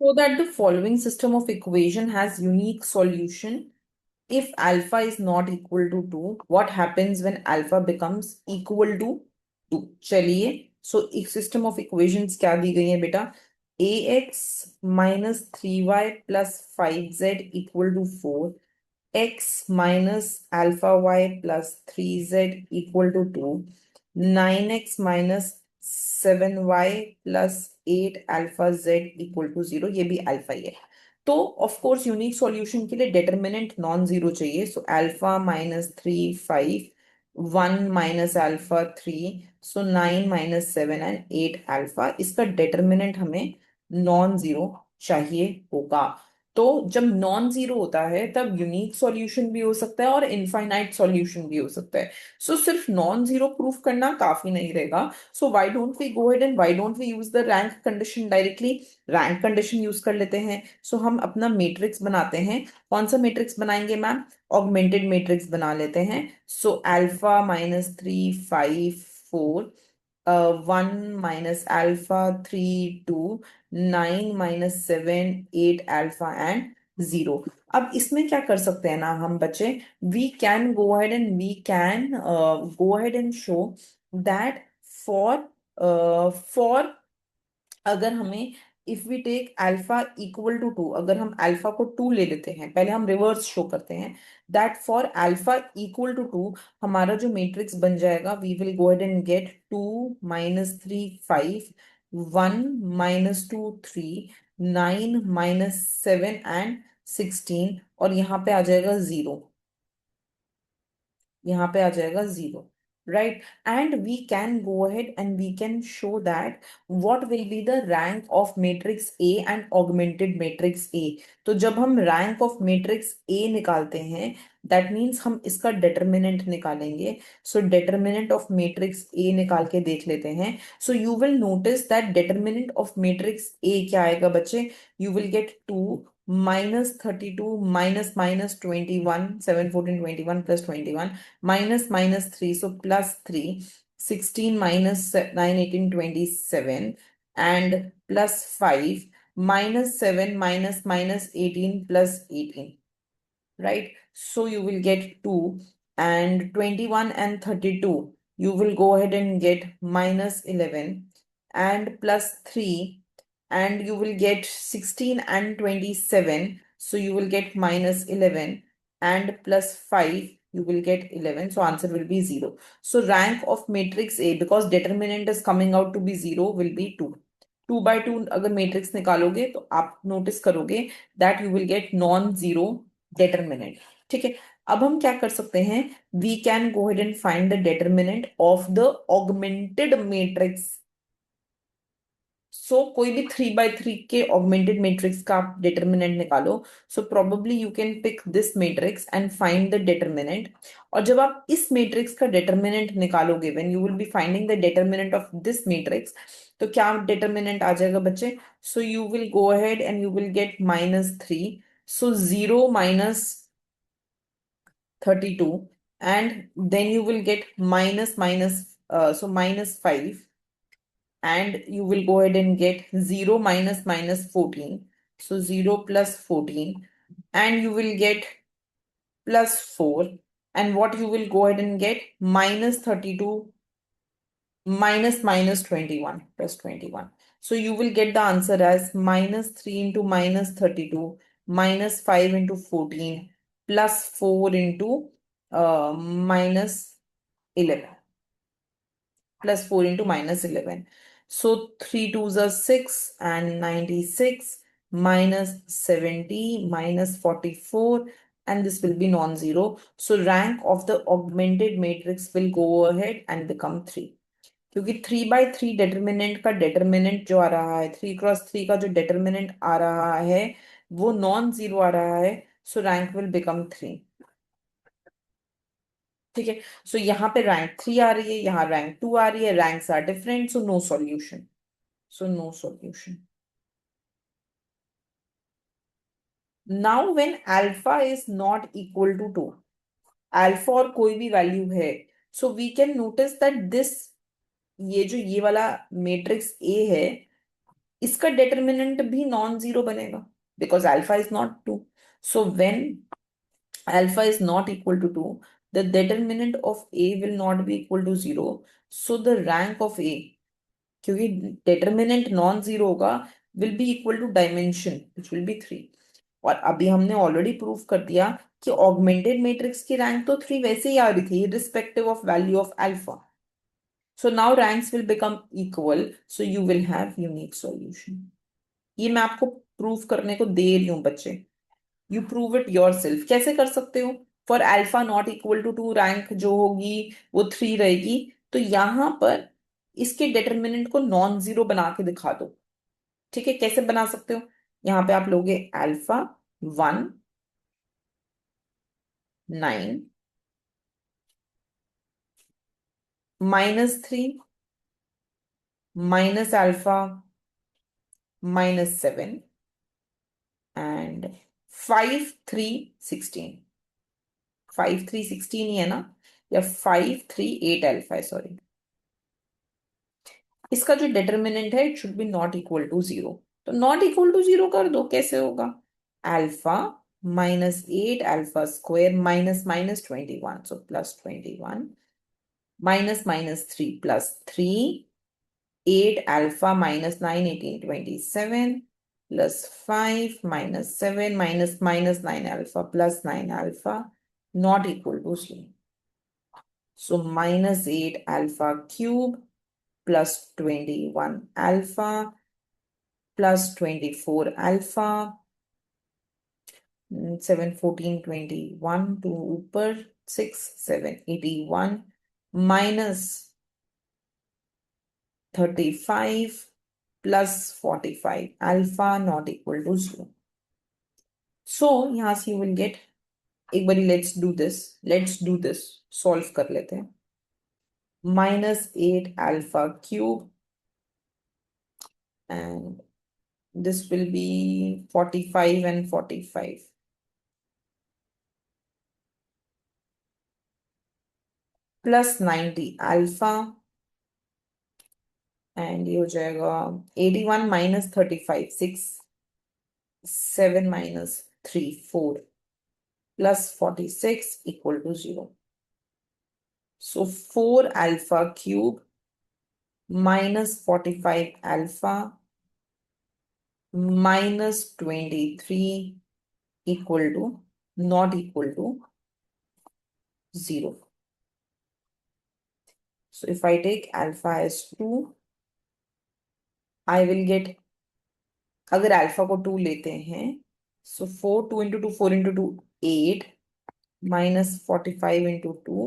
So that the following system of equation has unique solution if alpha is not equal to 2. What happens when alpha becomes equal to 2? चलिए, so एक system of equations क्या दी गई है बेटा? ax minus 3y plus 5z equal to 4, x minus alpha y plus 3z equal to 2, 9x minus 7y plus 8 alpha z equal to 0. ये भी alpha ही है। तो ऑफ कोर्स यूनिक सॉल्यूशन के लिए डिटरमिनेंट नॉन जीरो चाहिए। So alpha minus 3 5, 1 minus alpha 3, so 9 minus 7 and 8 alpha, इसका determinant हमें non zero चाहिए होगा। तो जब नॉन जीरो होता है तब यूनिक सॉल्यूशन भी हो सकता है और इनफाइनाइट सॉल्यूशन भी हो सकता है। सो सिर्फ नॉन जीरो प्रूफ करना काफी नहीं रहेगा। So why don't we go ahead and why don't we use the rank condition directly? Rank condition use कर लेते हैं। सो हम अपना मैट्रिक्स बनाते हैं। कौन सा मैट्रिक्स बनाएंगे मैम? ऑगमेंटेड मैट्रिक्स बना लेते हैं। So alpha minus 3 5 4, 1 minus alpha 3 2, 9 minus 7 8 alpha and 0। अब इसमें क्या कर सकते हैं ना हम बच्चे? We can go ahead and we can go ahead and show that for for अगर हमें if we take alpha equal to 2, अगर हम अल्फा को 2 ले लेते हैं, पहले हम रिवर्स शो करते हैं that for alpha equal to 2 हमारा जो मैट्रिक्स बन जाएगा, we will go ahead and get 2 - 3 5, 1 - 2 3, 9 - 7 and 16, और यहाँ पे आ जाएगा 0। यहाँ पे आ जाएगा 0, right? And we can go ahead and we can show that what will be the rank of matrix A and augmented matrix A. तो जब हम रैंक ऑफ मैट्रिक्स ए निकालते हैं, दैट मीन्स हम इसका डिटरमिनेंट निकालेंगे। सो डिटरमिनेंट ऑफ मैट्रिक्स ए निकाल के देख लेते हैं। सो you will notice that determinant of matrix ए क्या आएगा बच्चे? You will gate 2 -32 minus 21, 7 14 21 plus 21, minus 3, so plus 3, 16 minus 9 18 27, and plus 5, minus 7 minus 18 plus 18, right? So you will get 2, and 21 and 32 you will go ahead and get minus 11, and plus 3, and you will get 16 and 27, so you will get minus 11, and plus 5 you will get 11, so answer will be 0. So rank of matrix A, because determinant is coming out to be 0, will be 2। 2 by 2 अगर matrix निकालोगे तो आप notice करोगे that you will get non zero determinant. ठीक है, अब हम क्या कर सकते हैं? We can go ahead and find the determinant of the augmented matrix. So कोई भी 3 by 3 के ऑगमेंटेड मैट्रिक्स का आप डिटरमिनेंट निकालो। So probably you can pick this matrix and find the determinant. और जब आप इस मैट्रिक्स का डिटरमिनेंट निकालोगे, when you will be finding the determinant of this matrix, तो क्या डिटरमिनेंट आ जाएगा बच्चे? So you will go ahead and you will get -3, so 0 minus 32, and then you will get so -5, and you will go ahead and get 0 minus 14, so 0 plus 14, and you will get plus 4, and what you will go ahead and get? -32 minus 21 plus 21, so you will get the answer as -3 into -32 -5 into 14 plus 4 into -11, plus 4 into -11. So 3 twos are 6 and 96 minus 70 minus 44, and this will be non-zero. So rank of the augmented matrix will go ahead and become 3, क्योंकि 3 by 3 determinant का determinant जो आ रहा है, 3 × 3 का जो determinant आ रहा है वो नॉन जीरो आ रहा है। सो रैंक विल बिकम 3। ठीक है, सो यहाँ पे रैंक 3 आ रही है, यहाँ रैंक 2 आ रही है, ranks are different, so no solution. So no solution. Now when alpha is not equal to 2, alpha और कोई भी वैल्यू है, so we can notice that this, ये जो ये वाला मैट्रिक्स ए है, इसका डिटर्मिनेंट भी नॉन जीरो बनेगा, because alpha is not two. So when alpha is not equal to 2, the determinant of A will not be equal to 0. So the rank of A, क्योंकि determinant non zero होगा, will be equal to dimension which will be 3. और अभी हमने already prove कर दिया कि augmented matrix की rank तो 3 वैसे ही आ रही थी irrespective of value of alpha. So now ranks will become equal, so you will have unique solution. ये मैं आपको प्रूव करने को दे रही हूँ बच्चे. You prove it yourself. कैसे कर सकते हो? For alpha not equal to 2, rank जो होगी वो 3 रहेगी. तो यहां पर इसके डिटरमिनेंट को नॉन जीरो बना के दिखा दो. ठीक है, कैसे बना सकते हो? यहाँ पे आप लोगे अल्फा 1 9 -3 माइनस अल्फा -7 एंड 5 3 16. 5 3 16 ही है ना, या 5 3 8 अल्फा है, सॉरी. इसका जो डिटर्मिनेंट है it should be not equal to zero. तो नॉट इक्वल टू जीरो कर दो. कैसे होगा? Alpha -8 alpha square minus minus 21, so +21 minus -3 +3 8 alpha -9 18 27 +5 -7 -9 alpha +9 alpha not equal to 0. So -8 alpha cube plus 21 alpha plus 24 alpha. 7 14 21 to ऊपर 6 7 81 minus 35 plus 45 alpha not equal to 0. So यहाँ से you will get, एक बारी let's do this solve कर लेते हैं. -8 alpha cube and this will be 45 and 45 plus 90 alpha and ये हो जाएगा 81 minus 35 6 7 minus 3 4 plus 46 equal to 0. So 4 alpha cube minus 45 alpha minus 23 equal to not equal to 0. So if I take alpha as 2, I will get, अगर alpha को 2 लेते हैं, सो 4 2 into 2 4 into 2 8 -45 into 2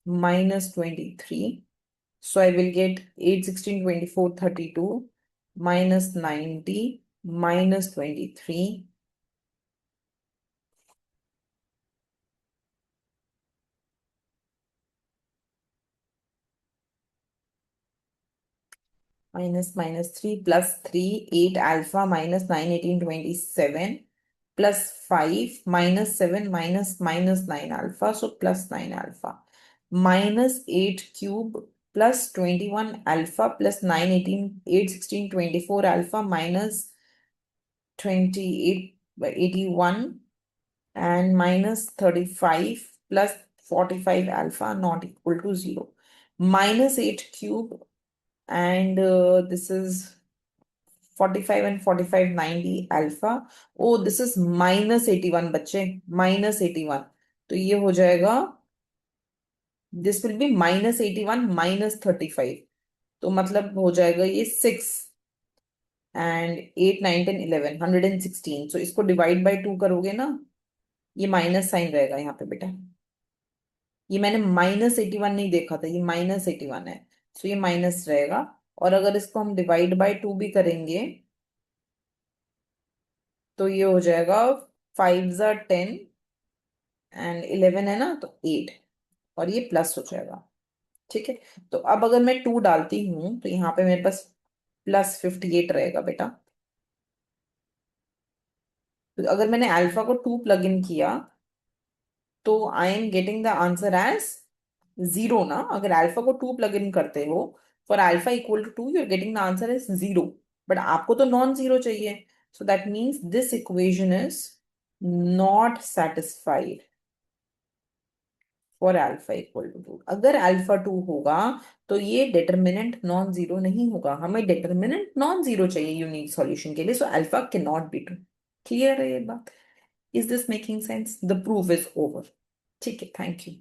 -23. So I will get 8 16 24 32 -90 -23 -3 plus 3 8 alpha minus 9 18 27 plus 5 minus 7 minus 9 alpha, so plus 9 alpha minus 8 cube plus 21 alpha plus 9 18 8 16 24 alpha minus 28 by 81 and minus 35 plus 45 alpha not equal to 0. Minus 8 cube and this is 45 and 45 90 alpha. Oh, this is -81 बच्चे, -81. तो ये हो जाएगा, this will be -81 -35. तो मतलब हो जाएगा ये 6 एंड 8 9 10 11 116. सो इसको डिवाइड बाय 2 करोगे ना, ये माइनस साइन रहेगा यहाँ पे बेटा. ये मैंने -81 नहीं देखा था, ये -81 है, सो ये माइनस रहेगा. और अगर इसको हम डिवाइड बाय 2 भी करेंगे तो ये हो जाएगा 5 ज़ा 10 एंड 11 है ना, तो 8, और ये प्लस हो जाएगा. ठीक है, तो अब अगर मैं 2 डालती हूं तो यहाँ पे मेरे पास +58 रहेगा बेटा. तो अगर मैंने अल्फा को 2 प्लग इन किया तो I am getting the answer as 0 ना. अगर अल्फा को 2 प्लग इन करते हो, for alpha equal to 2 you are getting the answer as 0. But आपको तो नॉन जीरो चाहिए, so that means this equation is not satisfied for alpha equal to 2। अगर alpha 2 होगा तो ये डिटर्मिनेंट नॉन जीरो नहीं होगा, हमें डिटर्मिनेंट नॉन जीरो चाहिए यूनिक सॉल्यूशन के लिए, so alpha can not be 2। Clear है ये बात? Is this making sense? The proof is over. ठीक है, थैंक यू।